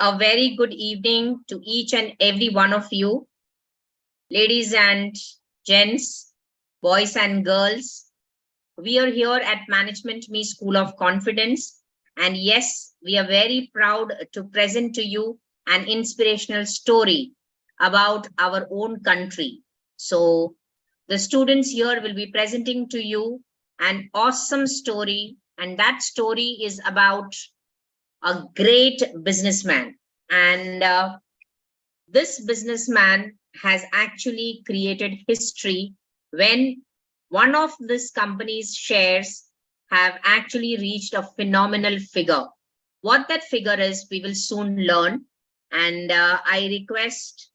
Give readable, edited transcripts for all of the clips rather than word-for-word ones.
A very good evening to each and every one of you, ladies and gents, boys and girls. We are here at Management Me School of Confidence. And yes, we are very proud to present to you an inspirational story about our own country. So the students here will be presenting to you an awesome story. And that story is about a great businessman. And this businessman has actually created history when one of this company's shares have actually reached a phenomenal figure. What that figure is, we will soon learn. And I request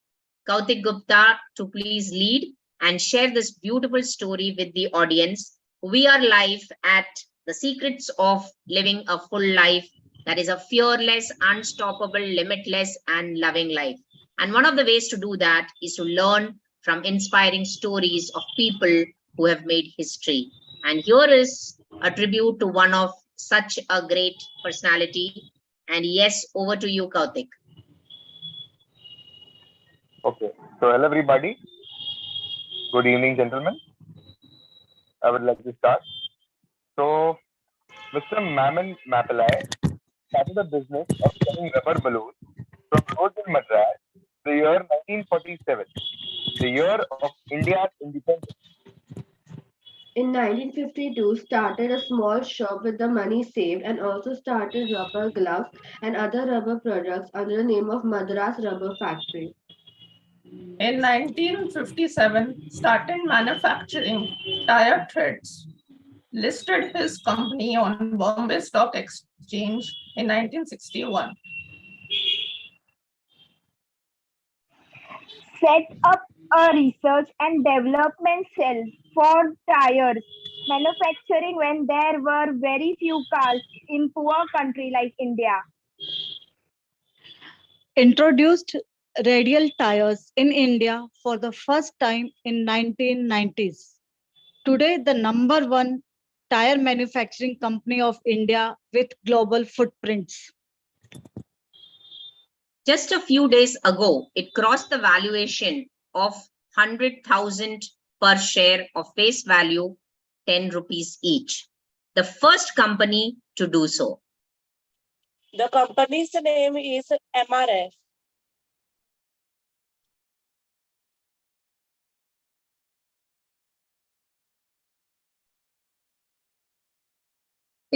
Kautik Gupta to please lead and share this beautiful story with the audience. We are live at The Secrets of Living a Full Life, that is a fearless, unstoppable, limitless, and loving life. And one of the ways to do that is to learn from inspiring stories of people who have made history. And here is a tribute to one of such a great personality. And yes, over to you, Kautik. Okay, so hello everybody. Good evening, gentlemen. I would like to start. So, Mr. Maman Mapalai started a business of selling rubber balloons from roads in Madras, the year 1947, the year of India's independence. In 1952, started a small shop with the money saved and also started rubber gloves and other rubber products under the name of Madras Rubber Factory. In 1957, started manufacturing tire threads. Listed his company on Bombay Stock Exchange in 1961. Set up a research and development cell for tires manufacturing when there were very few cars in poor country like India. Introduced radial tires in India for the first time in 1990s. Today, the number one tire manufacturing company of India with global footprints. Just a few days ago, it crossed the valuation of 100,000 per share of face value, 10 rupees each. The first company to do so. The company's name is MRF.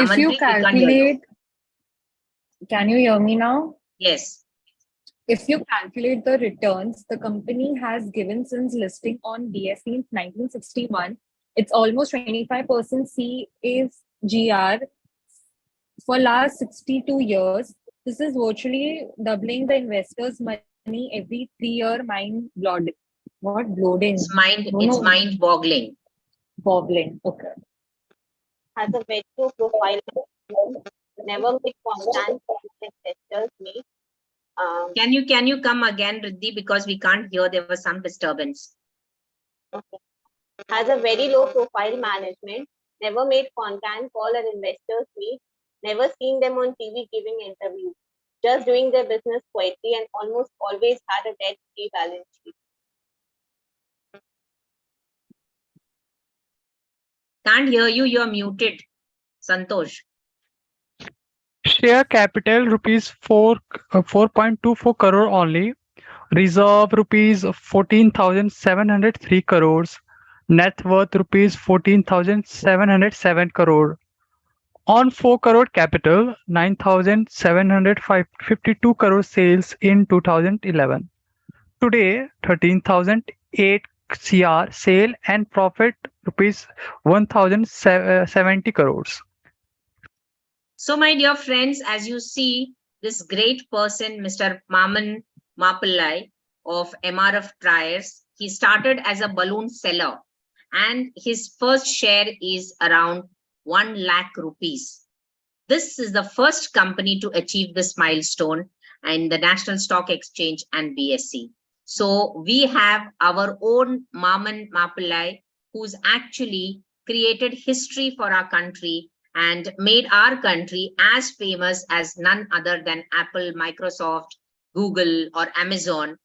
If you calculate, can you hear me now? Yes. If you calculate the returns the company has given since listing on BSE in 1961, it's almost 25% CAGR for last 62 years. This is virtually doubling the investors' money every 3-year. Mind blogging. What bloating? It's mind-boggling. Boggling. Okay. Has a very low profile, never made contact with investors meet. Can you come again, Riddhi, because we can't hear, there was some disturbance. Okay. Has a very low profile management, never made contact call or investors meet, never seen them on TV giving interviews, just doing their business quietly and almost always had a debt-free balance sheet. Can't hear you, you're muted, Santosh. Share capital rupees 4.24 crore only. Reserve rupees 14,703 crores. Net worth rupees 14,707 crore. On 4 crore capital, 9,752 crore sales in 2011. Today, 13,008 CR sale and profit rupees 1,070 crores. So, my dear friends, as you see, this great person, Mr. Maman Mapallai of MRF Tires, he started as a balloon seller and his first share is around 1 lakh rupees. This is the first company to achieve this milestone in the National Stock Exchange and BSE. So we have our own Maman Mapallai, who's actually created history for our country and made our country as famous as none other than Apple, Microsoft, Google, or Amazon.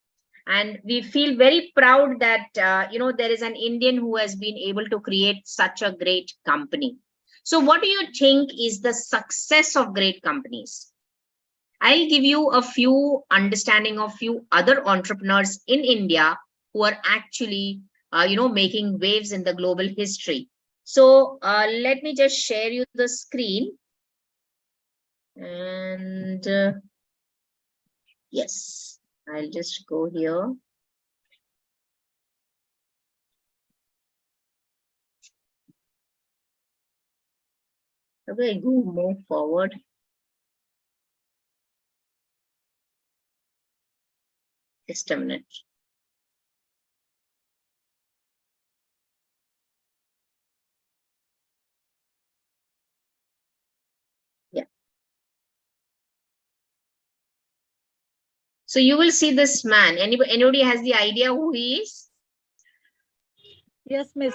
And we feel very proud that, there is an Indian who has been able to create such a great company. So what do you think is the success of great companies? I'll give you a few understanding of few other entrepreneurs in India who are actually, making waves in the global history. So let me just share you the screen. And yes, I'll just go here. Okay, go move forward. Just a minute. Yeah. So you will see this man. Anybody has the idea who he is? Yes, Miss.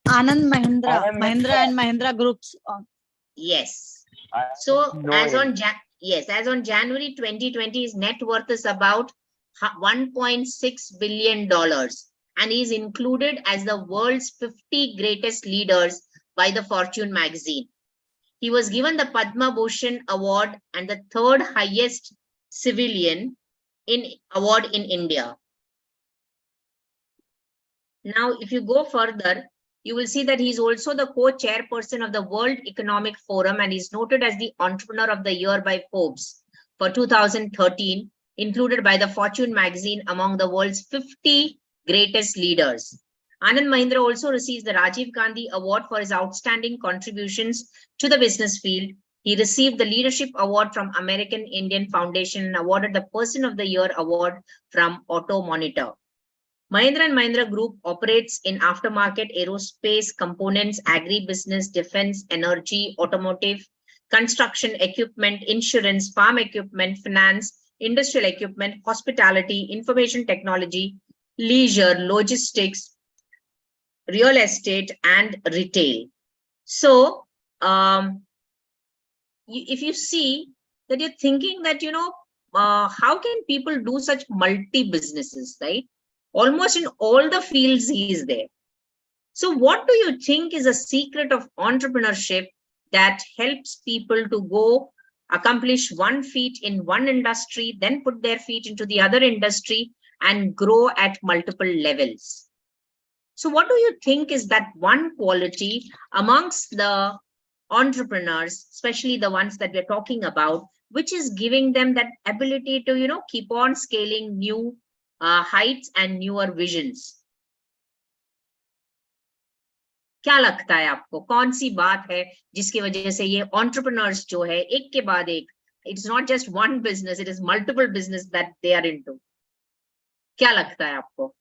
Anand Mahindra, Anand Mahindra Mahindra. and Mahindra Groups. Yes. I So know as him. on January 2020, his net worth is about $1.6 billion, and he's included as the world's 50 greatest leaders by the Fortune magazine. He was given the Padma Bhushan Award and the third highest civilian award in India. Now, if you go further, you will see that he's also the co-chairperson of the World Economic Forum, and he's noted as the Entrepreneur of the Year by Forbes for 2013, included by the Fortune magazine among the world's 50 greatest leaders. Anand Mahindra also receives the Rajiv Gandhi Award for his outstanding contributions to the business field. He received the Leadership Award from American Indian Foundation and awarded the Person of the Year Award from Auto Monitor. Mahindra & Mahindra Group operates in aftermarket aerospace components, agribusiness, defense, energy, automotive, construction equipment, insurance, farm equipment, finance, industrial equipment, hospitality, information technology, leisure, logistics, real estate, and retail. So, if you see that you're thinking that, how can people do such multi-businesses, right? Almost in all the fields he is there. So what do you think is a secret of entrepreneurship that helps people to go accomplish one feat in one industry, then put their feet into the other industry and grow at multiple levels? So what do you think is that one quality amongst the entrepreneurs, especially the ones that we're talking about, which is giving them that ability to, keep on scaling new heights and newer visions? क्या लगता है आपको, कौन सी बात है जिसकी वजह से ये entrepreneurs जो है एक के बाद एक, it's not just one business, it is multiple business that they are into? क्या लगता है आपको?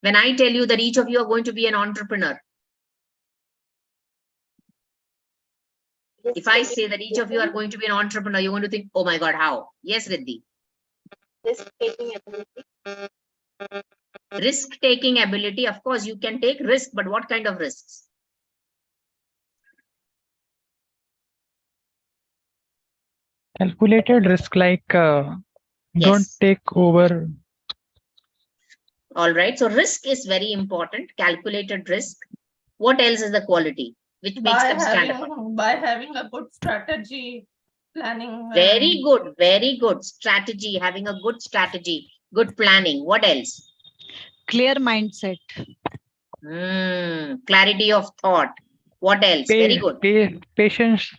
When I tell you that each of you are going to be an entrepreneur, if I say that each of you are going to be an entrepreneur, you're going to think, oh my God, how? Yes, Riddhi. Risk-taking ability. Risk-taking ability, of course, you can take risk, but what kind of risks? Calculated risk, like don't Yes. take over. All right. So risk is very important. Calculated risk. What else is the quality which makes them stand apart? By having a good strategy, planning. Very good. Very good. Strategy, having a good strategy, good planning. What else? Clear mindset. Clarity of thought. What else? Very good. Patience.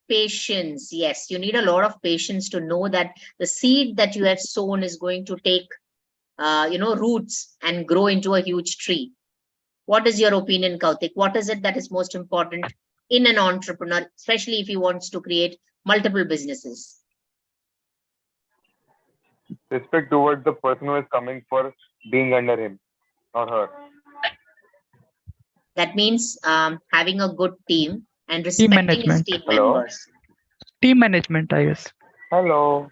Patience. Yes. You need a lot of patience to know that the seed that you have sown is going to take, roots and grow into a huge tree. What is your opinion, Kautik? What is it that is most important in an entrepreneur, especially if he wants to create multiple businesses? Respect towards the person who is coming for being under him or her. That means having a good team and respecting his team members. Team management, I guess. Hello.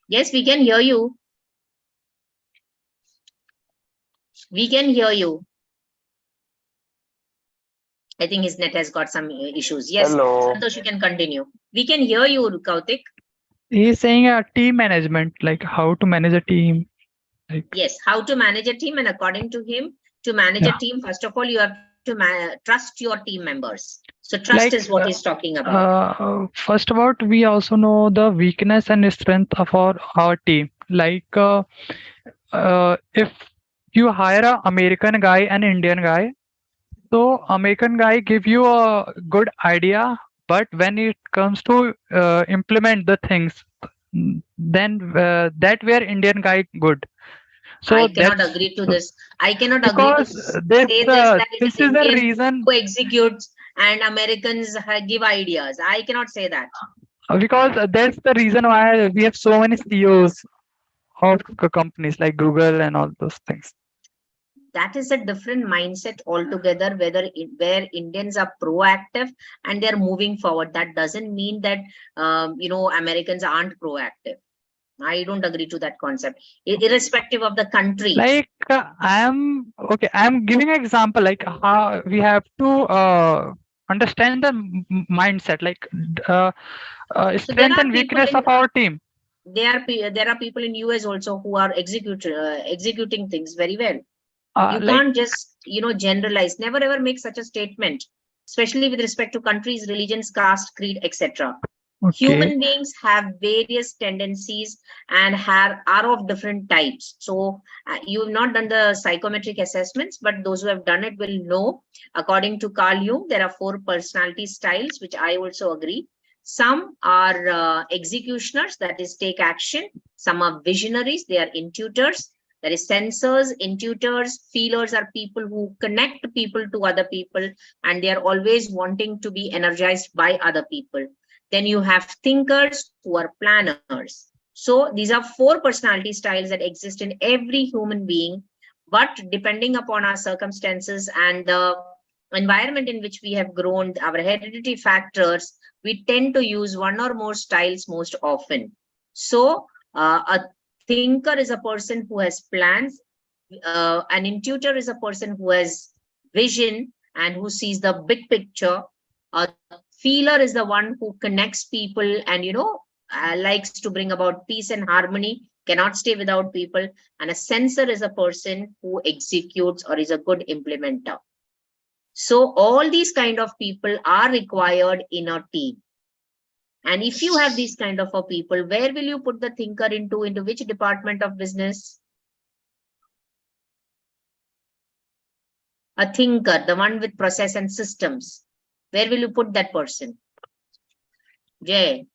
Yes, we can hear you. We can hear you. I think his net has got some issues. Yes, Hello. Santosh, you can continue. We can hear you, Kautik. He's saying team management, like how to manage a team. Like, Yes, how to manage a team, and according to him, to manage a team, first of all, you have to trust your team members. So trust Like, is what he's talking about. first of all, we also know the weakness and strength of our team. Like, if you hire a American guy and Indian guy, so American guy give you a good idea, but when it comes to implement the things, then that where Indian guy good. So I cannot that's agree to this. I cannot agree to because say this this that it this is is the Indians reason, who executes and Americans give ideas. I cannot say that. because that's the reason why we have so many CEOs of companies like Google and all those things. That is a different mindset altogether, where Indians are proactive and they're moving forward. That doesn't mean that Americans aren't proactive. I don't agree to that concept, irrespective of the country. Like I'm giving an example, like how we have to understand the mindset, like strength and weakness of our team. There are people in US also who are executing things very well. You Like, can't just generalize. Never ever make such a statement, especially with respect to countries, religions, caste, creed, etc. okay, Human beings have various tendencies and are of different types. So you have not done the psychometric assessments, but those who have done it will know. According to Carl Jung, there are 4 personality styles, which I also agree. Some are executioners, that is take action. Some are visionaries, they are intuitors. There is sensors, intuitors, feelers are people who connect people to other people, and they are always wanting to be energized by other people. Then you have thinkers who are planners. So these are 4 personality styles that exist in every human being, but depending upon our circumstances and the environment in which we have grown, our hereditary factors, we tend to use one or more styles most often. So a thinker is a person who has plans. An intuitor is a person who has vision and who sees the big picture. A feeler is the one who connects people and likes to bring about peace and harmony, cannot stay without people. And a sensor is a person who executes or is a good implementer. So all these kind of people are required in a team. And if you have these kind of a people, where will you put the thinker into which department of business? A thinker, the one with process and systems. Where will you put that person? Jay.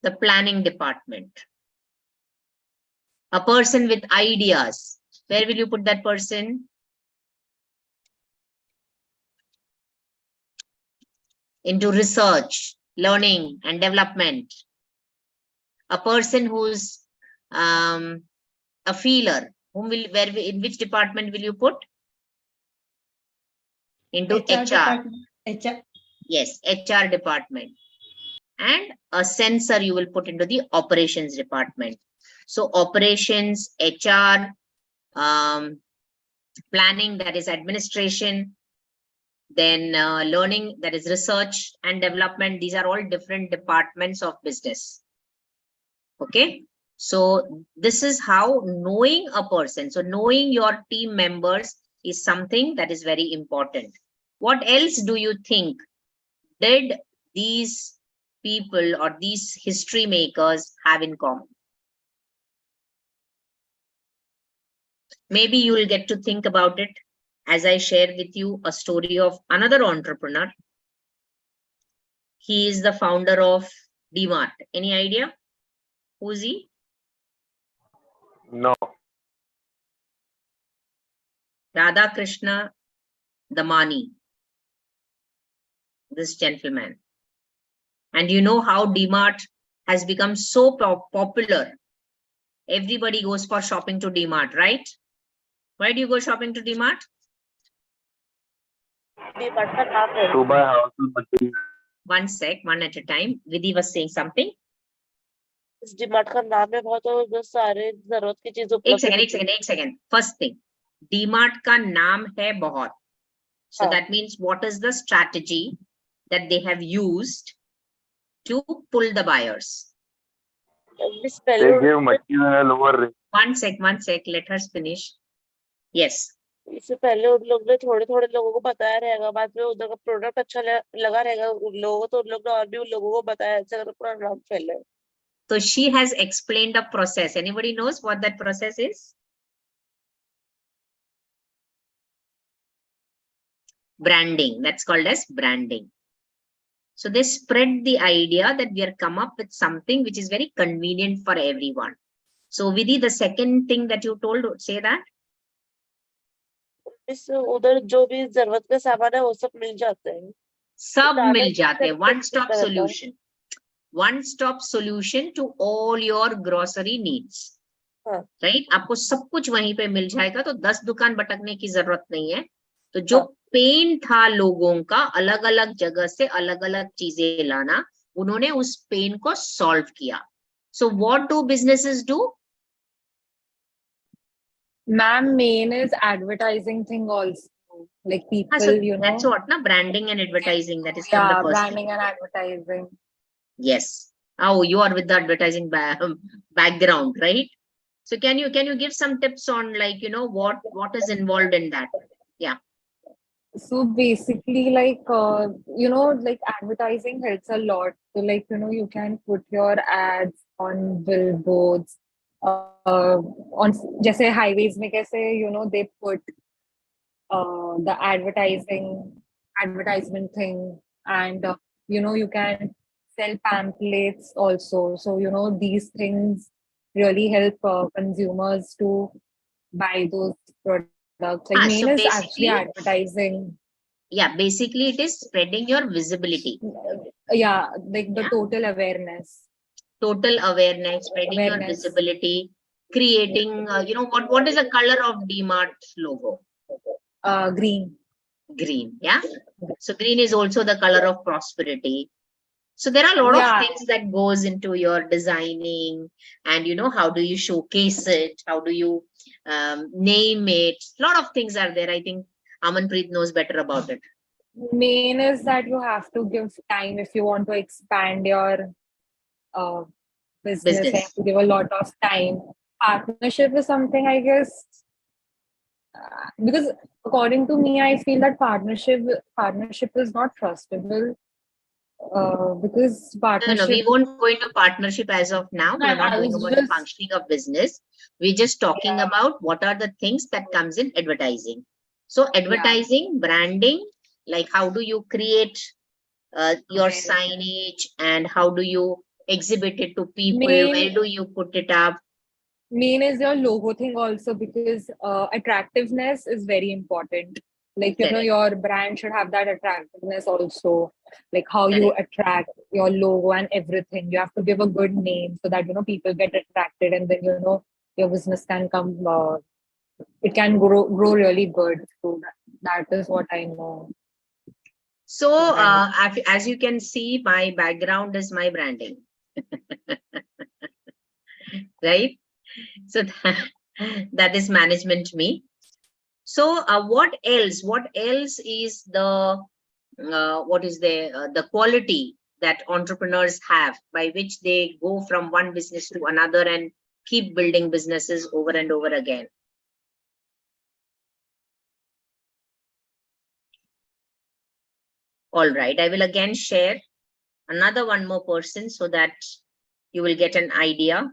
The planning department. A person with ideas. Where will you put that person? Into research, learning, and development. A person who's a feeler, in which department will you put? Into HR. HR. Yes, HR department. And a sensor you will put into the operations department. So operations, HR, planning, that is administration, then learning, that is research and development. These are all different departments of business. Okay, so this is how knowing a person, so knowing your team members is something that is very important. What else do you think did these people or these history makers have in common? Maybe you will get to think about it as I share with you a story of another entrepreneur. He is the founder of DMart. Any idea? Who's he? No. Radhakrishna Damani. This gentleman. And you know how DMart has become so popular. Everybody goes for shopping to DMart, right? Why do you go shopping to DMart? To buy household materials. One sec, one at a time. Vidhi was saying something. इस डीमार्ट का नाम है बहुत और जो सारे जरूरत की चीजें एक उपलब्ध सेकंड, है। एक सेकंड, एक सेकंड. First thing, DMart का नाम है बहुत. So हाँ. that means what is the strategy that they have used to pull the buyers? Miss They पहले give material at a lower rate. One sec, let her finish. Yes. इससे पहले उन लोग ने थोड़े थोड़े लोगों को बताया रहेगा, बाद में उधर का प्रोडक्ट अच्छा लगा रहेगा उन लोगों को, तो उन लोग ने और भी उन लोगों को बताया, ऐसे अगर पूरा नाम फैले। So she has explained a process. Anybody knows what that process is? Branding. That's called as branding. So they spread the idea that we are come up with something which is very convenient for everyone. So Vidhi, the second thing that you told, say that. इस उधर जो भी जरूरत का सामान है वो सब मिल जाते हैं। सब सारे मिल जाते हैं. तरीके One से stop रहता है। solution. One stop solution to all your grocery needs. हाँ. Right? आपको सब कुछ वहीं पे मिल जाएगा, तो 10 दुकान भटकने की जरूरत नहीं है. तो जो हाँ. पेन था लोगों का अलग अलग जगह से अलग अलग चीजें लाना, उन्होंने उस पेन को सॉल्व किया. So what do businesses do? Ma'am, main is advertising thing also. Like people, So you know. that's what, na, branding and advertising. That is from the Yeah, first. branding and advertising. Yes. Oh, you are with the advertising background, right? So can you give some tips on, like, you know, what is involved in that? Yeah. So basically, like, you know, like advertising helps a lot. So like, you know, you can put your ads on billboards, on जैसे highways में कैसे, you know, they put the advertisement thing, and you know, you can sell pamphlets also. So you know, these things really help consumers to buy those products. Like main so is actually basically, advertising. yeah, basically it is spreading your visibility, Yeah, like the Yeah. total awareness. total awareness, spreading your Awareness. visibility, creating, you know, what is the color of DMart logo? Green. Green, yeah. So green is also the color of prosperity. So there are a lot Yeah. of things that goes into your designing, and you know, how do you showcase it? How do you name it? A lot of things are there. I think Amanpreet knows better about it. Main is that you have to give time if you want to expand your business. You have to give a lot of time. Partnership is something, I guess, because according to me, I feel that partnership is not trustable. Because No, partnership. we won't go into partnership as of now. No, We're not I going was about the just- functioning of business. We're just talking about what are the things that comes in advertising. So advertising, branding, like how do you create your signage, and how do you exhibit it to people? Where do you put it up? Main is your logo thing also, because attractiveness is very important. Like, you know, Correct. your brand should have that attractiveness also. Like how you attract your logo and everything. You have to give a good name so that, you know, people get attracted, and then, you know, your business can come, it can grow really good. So that is what I know. So as you can see, my background is my branding. Right? So that is management me. So what else? What else is the the quality that entrepreneurs have by which they go from one business to another and keep building businesses over and over again? All right, I will again share another one more person so that you will get an idea.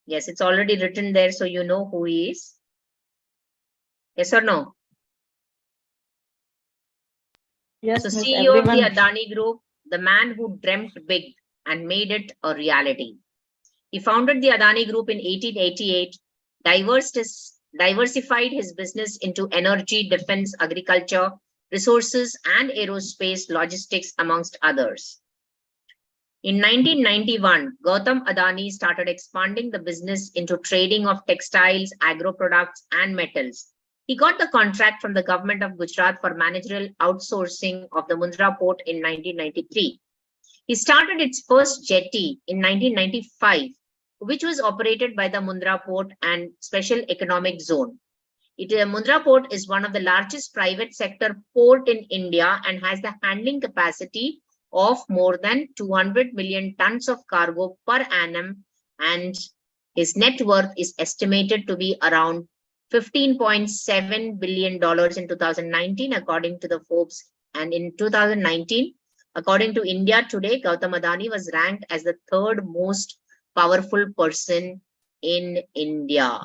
Yes, it's already written there, so you know who he is. Yes or no? Yes, So miss, CEO of the everyone. Adani Group, the man who dreamt big and made it a reality. He founded the Adani Group in 1888, diversified his business into energy, defense, agriculture, resources, and aerospace logistics, amongst others. In 1991, Gautam Adani started expanding the business into trading of textiles, agro products, and metals, He got the contract from the government of Gujarat for managerial outsourcing of the Mundra port in 1993. He started its first jetty in 1995, which was operated by the Mundra Port and Special Economic Zone. Mundra Port is one of the largest private sector port in India and has the handling capacity of more than 200 million tons of cargo per annum, and his net worth is estimated to be around $15.7 billion in 2019, according to the Forbes. And in 2019, according to India Today, Gautam Adani was ranked as the third most powerful person in India.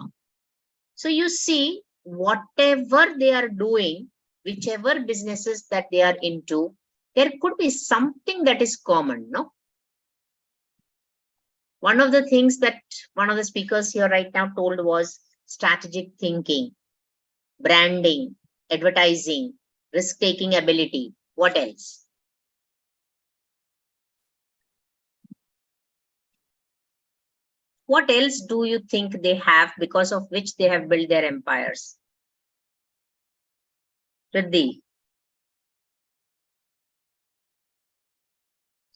So you see, whatever they are doing, whichever businesses that they are into, there could be something that is common, no? One of the things that one of the speakers here right now told was strategic thinking, branding, advertising, risk-taking ability. What else? What else do you think they have because of which they have built their empires? Riddhi,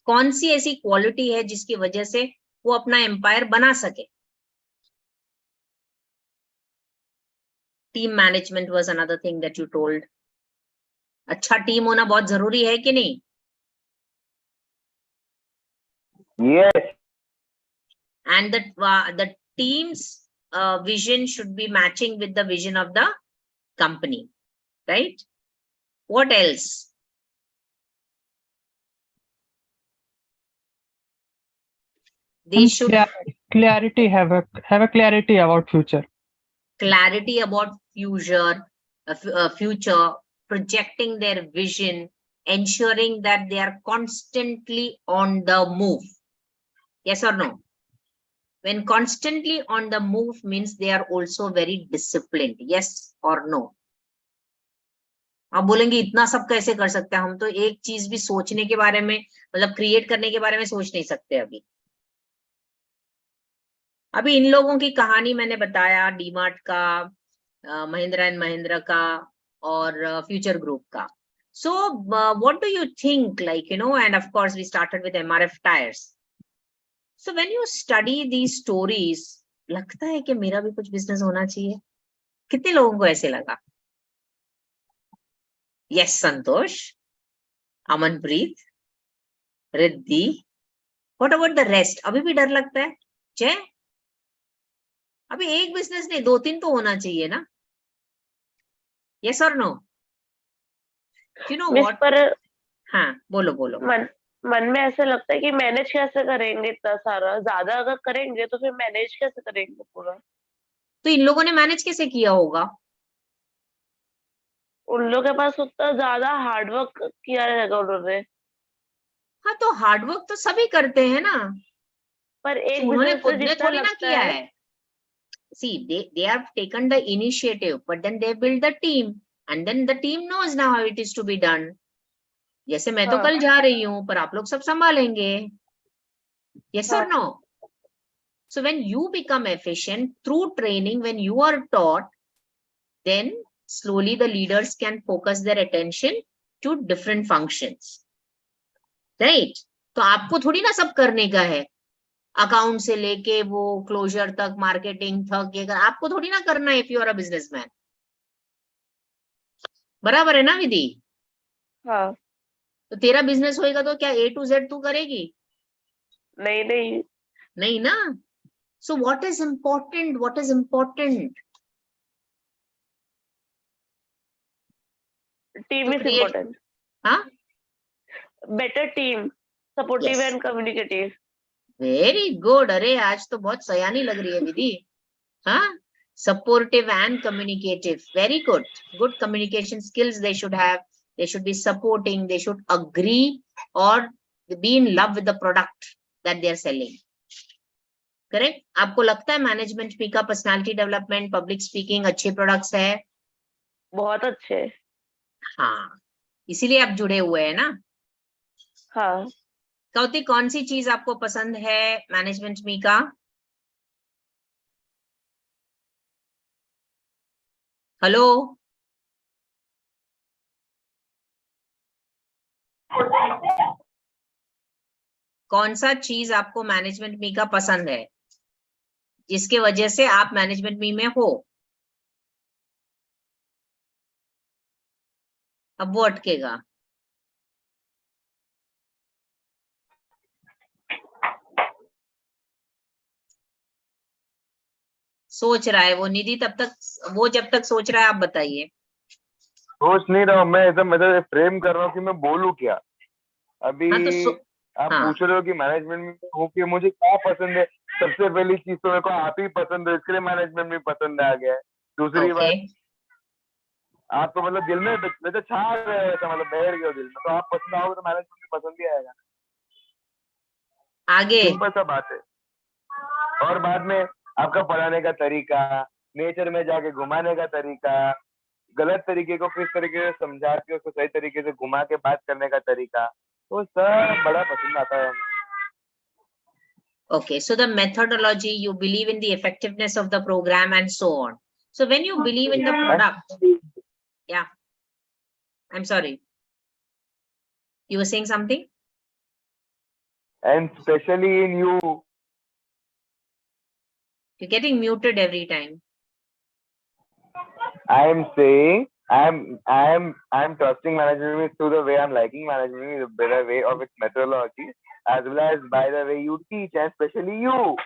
कौन सी ऐसी quality है जिसकी वजह से वो अपना empire बना सके? Team management was another thing that you told. अच्छा टीम होना बहुत जरूरी है कि नहीं? Yes. And the team's vision should be matching with the vision of the company, right? What else? They should clarity, have a clarity about future. Clarity about future, projecting their vision, ensuring that they are constantly on the move. Yes or no? When constantly on the move means they are also very disciplined. Yes or no? आप बोलेंगे इतना सब कैसे कर सकते हैं? हम तो एक चीज भी सोचने के बारे में, मतलब क्रिएट करने के बारे में सोच नहीं सकते अभी. अभी इन लोगों की कहानी मैंने बताया, डीमार्ट का, महिंद्रा एंड महिंद्रा का और फ्यूचर ग्रुप का. So what do you think, like, you know, and of course we started with MRF tires. So when you study these stories, लगता है कि मेरा भी कुछ बिजनेस होना चाहिए? कितने लोगों को ऐसे लगा? Yes, Santosh, Amanpreet, Riddhi. What about the rest? अभी भी डर लगता है? जय, अभी एक बिजनेस नहीं, 2-3 तो होना चाहिए ना? Yes or no? You know what? पर हाँ, बोलो. मन में ऐसा लगता है कि मैनेज कैसे करेंगे इतना सारा? ज्यादा अगर करेंगे तो फिर मैनेज कैसे करेंगे पूरा? तो इन लोगों ने मैनेज कैसे किया होगा? उन लोगों के पास उतना ज्यादा हार्डवर्क किया रहेगा उन्होंने. हाँ, तो हार्डवर्क तो सभी करते हैं ना, पर एक उन्होंने बिजनेस खुद से ने जितना थोड़ी ना लगता किया है. है. See, they have taken the initiative, but then they build the team, and then the team knows now how it is to be done. जैसे मैं तो कल जा रही हूँ, पर आप लोग सब संभालेंगे. Yes or no? So when you become efficient through training, when you are taught, then slowly the leaders can focus their attention to different functions, right? तो आपको थोड़ी ना सब करने का है, अकाउंट से लेके वो क्लोजर तक, मार्केटिंग तक, ये आपको थोड़ी ना करना है. If you are a businessman, बराबर है ना विधि? हाँ. तो तेरा बिजनेस होएगा तो क्या A to Z तू करेगी? नहीं ना. So what is important? What is important? Team is important. हाँ? Better team, supportive and communicative. Very good. अरे आज तो बहुत सयानी लग रही है विधि. हाँ? Supportive and communicative. Very good. Good communication skills they should have. They should be supporting. They should agree or be in love with the product that they are selling. Correct? आपको लगता है मैनेजमेंट पी का personality development, public speaking अच्छे products है? बहुत अच्छे. हाँ, इसीलिए आप जुड़े हुए हैं ना? हाँ. कौती, कौन सी चीज आपको पसंद है मैनेजमेंट मी का? हेलो, कौन सा चीज आपको मैनेजमेंट मी का पसंद है जिसके वजह से आप मैनेजमेंट मी में हो? अब वो अटकेगा। सोच रहा है वो निधि, तब तक वो जब तक सोच रहा है आप बताइए। सोच नहीं रहा हूँ मैं, एकदम मतलब फ्रेम कर रहा हूँ कि मैं बोलूँ क्या अभी। हाँ तो आप हाँ पूछ रहे हो कि मैनेजमेंट में हूँ कि मुझे क्या पसंद है। सबसे पहली चीज तो मेरे को आप ही पसंद है, इसके लिए मैनेजमेंट में पसंद आ गया है। दूसरी ओके, बात, आप तो मतलब दिल में वैसे छा रहे हो, ऐसा मतलब बैठ गए हो दिल में, तो आप पसंद आओगे तो मैनेजमेंट में पसंद ही आएगा। आगे। सिंपल सा बात है। और बाद में आपका पढ़ाने का तरीका, नेचर में जाके घुमाने का तरीका, गलत तरीके को किस तरीके से समझा के उसको सही तरीके से घुमा के बात करने का तरीका, वो सब बड़ा पसंद आता है। Okay, so the methodology, you believe in the effectiveness of the program and so on. So when you believe in the product, yeah, I'm sorry. You were saying something? And especially in you, You're getting muted every time. I am saying I'm trusting management through the way I'm liking management, the better way of its methodology, as well as by the way you teach, and especially you.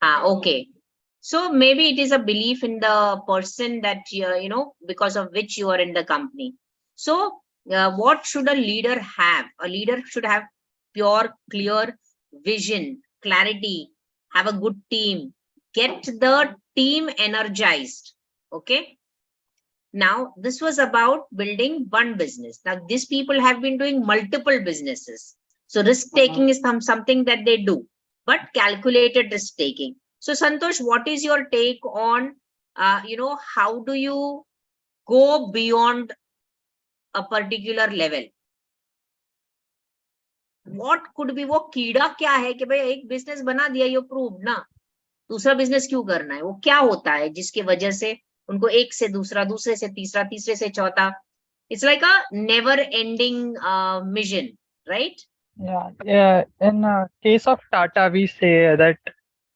Okay. So maybe it is a belief in the person that because of which you are in the company. So what should a leader have? A leader should have pure, clear vision, clarity, have a good team, get the team energized. Okay. Now, this was about building one business. Now, these people have been doing multiple businesses. So risk taking is something that they do, but calculated risk taking. So Santosh, what is your take on, how do you go beyond a particular level? What could be, वो कीड़ा क्या है कि भाई एक business बना दिया, you proved ना, दूसरा बिजनेस क्यों करना है? वो क्या होता है जिसकी वजह से उनको एक से दूसरा, दूसरे से तीसरा, तीसरे से चौथा? It's like a never ending mission, right? Yeah. In case of Tata, we say that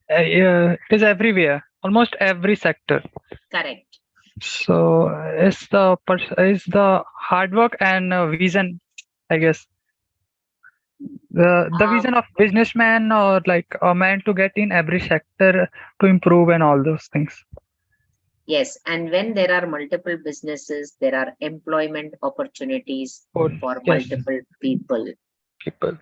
it is everywhere, almost every sector. Correct. So it's the hard work and vision, I guess. The vision of businessman or like a man to get in every sector to improve and all those things. Yes, and when there are multiple businesses, there are employment opportunities for Yes. multiple people.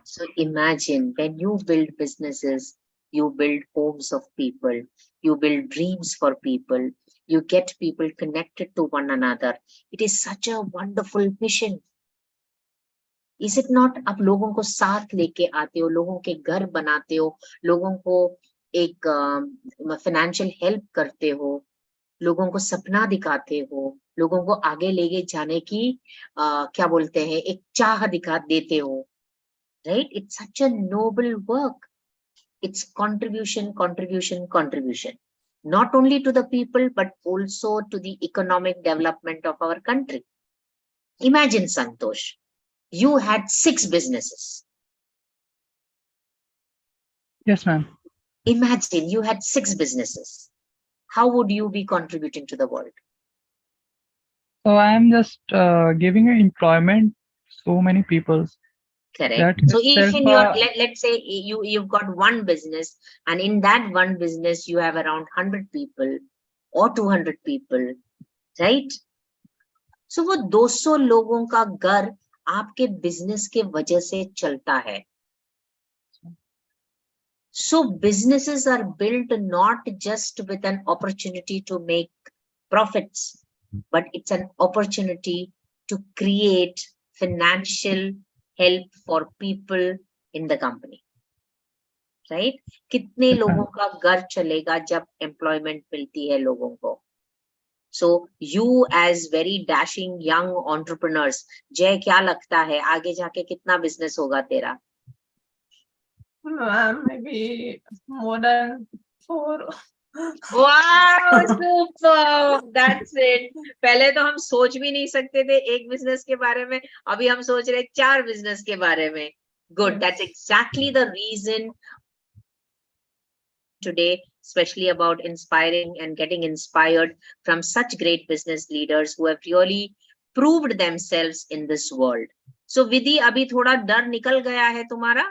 So imagine when you build businesses, you build homes of people, you build dreams for people, you get people connected to one another. It is such a wonderful mission. Is it not? आप लोगों को साथ लेके आते हो, लोगों के घर बनाते हो, लोगों को एक फाइनेंशियल हेल्प करते हो, लोगों को सपना दिखाते हो, लोगों को आगे लेके जाने की क्या बोलते हैं, एक चाह दिखा देते हो, right? It's such a noble work. It's contribution, contribution, contribution, not only to the people, but also to the economic development of our country. Imagine, Santosh, you had 6 businesses. Yes, ma'am. Imagine you had 6 businesses. How would you be contributing to the world? So I am just giving employment so many people. Correct. So if in your, let's say you've got one business, and in that one business you have around 100 people or 200 people, right? So वो 200 लोगों का घर आपके business के वजह से चलता है. So businesses are built not just with an opportunity to make profits, but it's an opportunity to create financial help for people in the company, right? कितने लोगों का घर चलेगा जब employment मिलती है लोगों को? So you as very dashing young entrepreneurs, जय क्या लगता है आगे जाके कितना business होगा तेरा? Maybe more than 4 Wow, super. That's it. पहले तो हम सोच भी नहीं सकते थे एक बिजनेस के बारे में, अभी हम सोच रहे हैं 4 बिजनेस के बारे में. Good. That's exactly the reason today, especially about inspiring and getting inspired from such great business leaders who have really proved themselves in this world. So Vidhi, अभी थोड़ा डर निकल गया है तुम्हारा?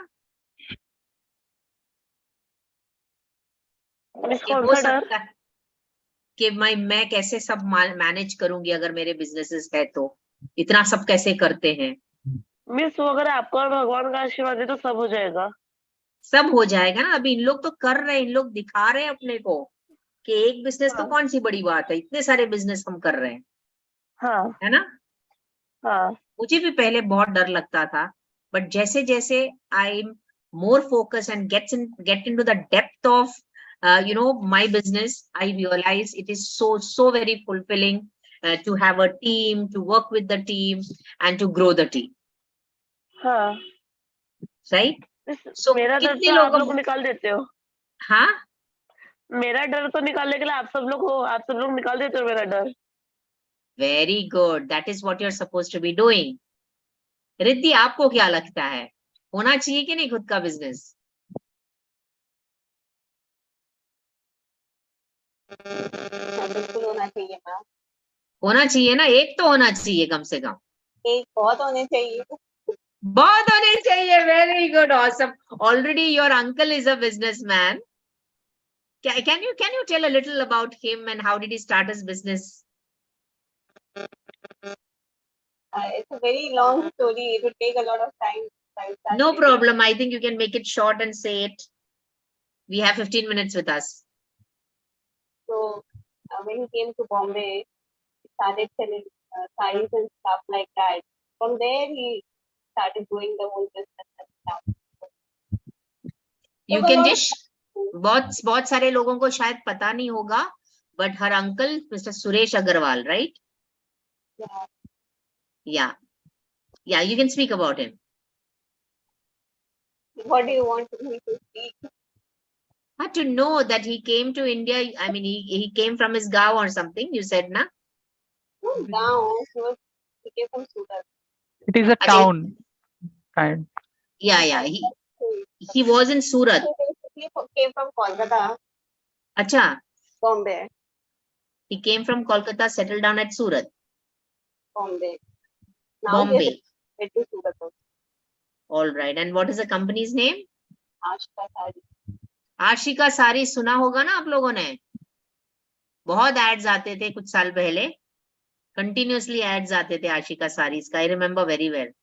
मिस कि कौन हो सा डर? सकता है कि मैं कैसे सब मैनेज करूंगी अगर मेरे बिजनेसेस है तो, इतना सब कैसे करते हैं? मिस वो अगर आपको और भगवान का आशीर्वाद है तो सब हो जाएगा. सब हो जाएगा ना. अभी इन लोग तो कर रहे हैं, इन लोग दिखा रहे हैं अपने को कि एक बिजनेस तो हाँ. कौन सी बड़ी बात है, इतने सारे बिजनेस हम कर रहे हैं, हाँ. है ना. हाँ. मुझे भी पहले बहुत डर लगता था, बट जैसे जैसे I am more focus and get into the depth of my business, I realize it is so very fulfilling to have a team, to work with the team and to grow the team. हाँ. Right? Miss So मेरा डर कितने तो आप लोगों लोग निकाल देते हो. हाँ, मेरा डर तो निकालने के लिए आप सब लोग हो. आप सब लोग निकाल देते हो मेरा डर. very good. That is what you're supposed to be doing. Riddhi, आपको क्या लगता है, होना चाहिए कि नहीं खुद का बिजनेस? बिल्कुल होना चाहिए मैम. होना चाहिए ना, एक तो होना चाहिए कम से कम. एक बहुत होने चाहिए. बहुत होने चाहिए. Very good, awesome. Already your uncle is a businessman. Can you tell a little about him and how did he start his business? It's a very long story. It would take a lot of time. No problem. I think you can make it short and say it. We have 15 minutes with us. So when he came to Bombay, he started selling sarees and stuff like that. From there, he started doing the whole business and stuff. You can just, बहुत सारे लोगों को शायद पता नहीं होगा, but her uncle, Mr. Suresh Agarwal, right? Yeah. Yeah, you can speak about him. What do you want me to speak? To know that he came to India. I mean, he came from his gaon or something, you said, na? No, down. He came from Surat. It is a Again, town kind. yeah. He was in Surat. He basically came from Kolkata, Acha, Bombay, he came from Kolkata, settled down at Surat, Bombay. Now he Bombay. has moved to Surat also. All right. And what is the company's name? Ashika Sari. Ashika सारी. सुना होगा ना आप लोगों ने, बहुत ads आते थे कुछ साल पहले, कंटिन्यूअसली एड्स आते थे आशिका सारीज का. I remember very well.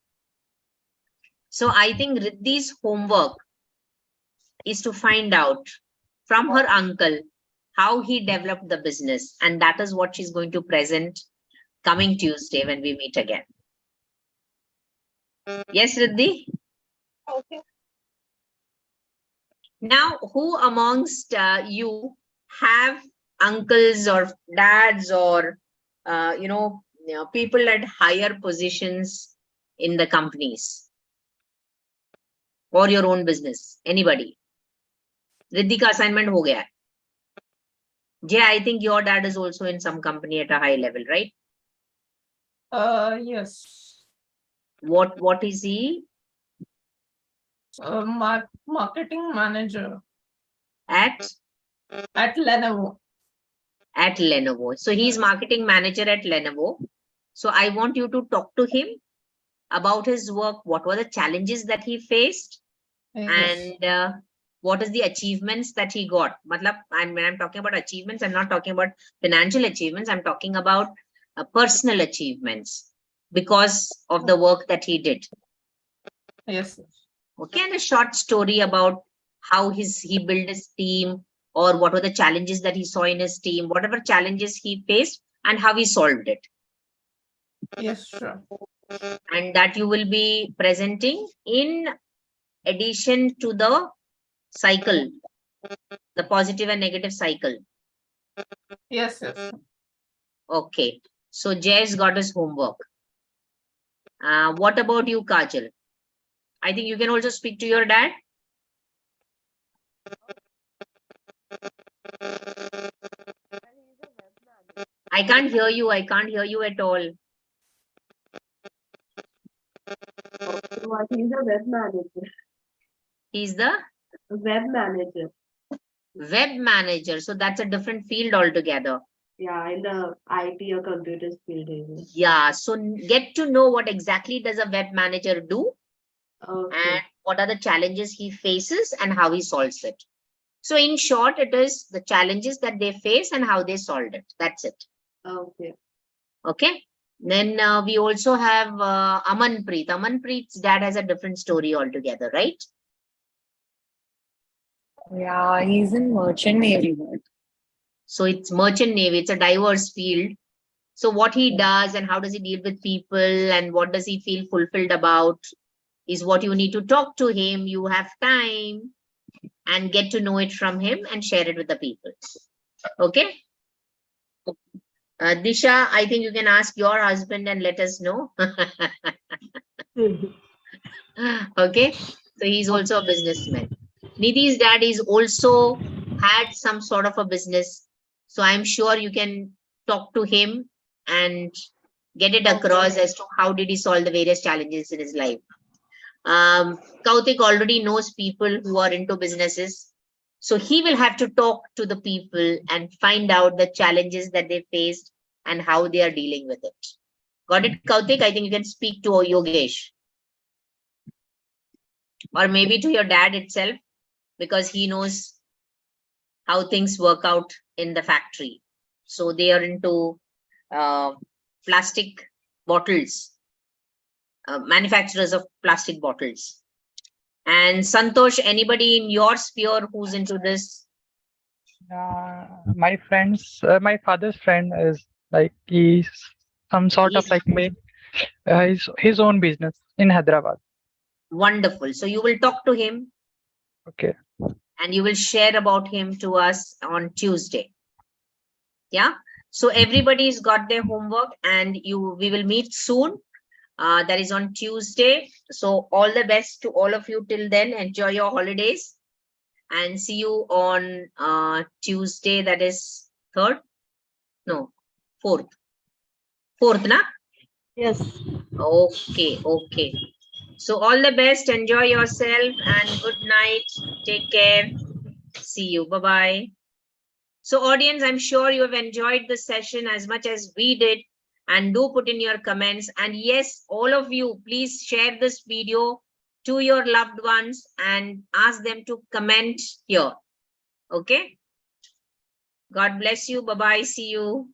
So I think Riddhi's homework is to find out from her uncle how he developed the business, and that is what she's going to present coming Tuesday when we meet again. Yes, Riddhi? Okay. Now, who amongst you have uncles or dads or people at higher positions in the companies or your own business? Anybody? Riddhi ka assignment ho gaya hai. Jay, I think your dad is also in some company at a high level, right? Yes. What is he? Marketing manager At Lenovo. At Lenovo. So he's marketing manager at Lenovo. So I want you to talk to him about his work. What were the challenges that he faced? Yes. And what is the achievements that he got? Matlab, when I'm talking about achievements, I'm not talking about financial achievements. I'm talking about personal achievements because of the work that he did. Yes. Okay, and a short story about how he built his team, or what were the challenges that he saw in his team, whatever challenges he faced and how he solved it. Yes, sure. And that you will be presenting in addition to the cycle, the positive and negative cycle. Yes. Okay, so Jay's got his homework. What about you, Kajal? I think you can also speak to your dad. I can't hear you. I can't hear you at all. What he's a web manager. He's the Web manager. web manager. So that's a different field altogether. Yeah, in the IT or computers field. Area. Yeah. So get to know what exactly does a web manager do Okay. and what are the challenges he faces and how he solves it. So in short, it is the challenges that they face and how they solved it. That's it. Okay. Okay. Then we also have Amanpreet. Amanpreet's dad has a different story altogether, right? Yeah, he's in merchant navy. So it's merchant navy. It's a diverse field. So what he does and how does he deal with people and what does he feel fulfilled about is what you need to talk to him. You have time and get to know it from him and share it with the people. Okay. Disha, I think you can ask your husband and let us know. Okay. So he's also a businessman. Nidhi's dad is also had some sort of a business. So I'm sure you can talk to him and get it across as to how did he solve the various challenges in his life. Kautik already knows people who are into businesses. So he will have to talk to the people and find out the challenges that they faced and how they are dealing with it. Got it, Kautik? I think you can speak to Yogesh. Or maybe to your dad itself, because he knows how things work out in the factory. So they are into plastic bottles, manufacturers of plastic bottles. And Santosh, anybody in your sphere who's into this? My father's friend is like he's some sort of like make his own business in Hyderabad. Wonderful. So you will talk to him. Okay. And you will share about him to us on Tuesday. Yeah. So everybody's got their homework and we will meet soon. That is on Tuesday. So all the best to all of you till then. Enjoy your holidays and see you on Tuesday. That is 3rd? No, 4th. 4th, na? Yes. Okay, okay. So all the best. Enjoy yourself and good night. Take care. See you. Bye-bye. So audience, I'm sure you have enjoyed the session as much as we did. And do put in your comments. And yes, all of you, please share this video to your loved ones and ask them to comment here. Okay? God bless you. Bye-bye. See you.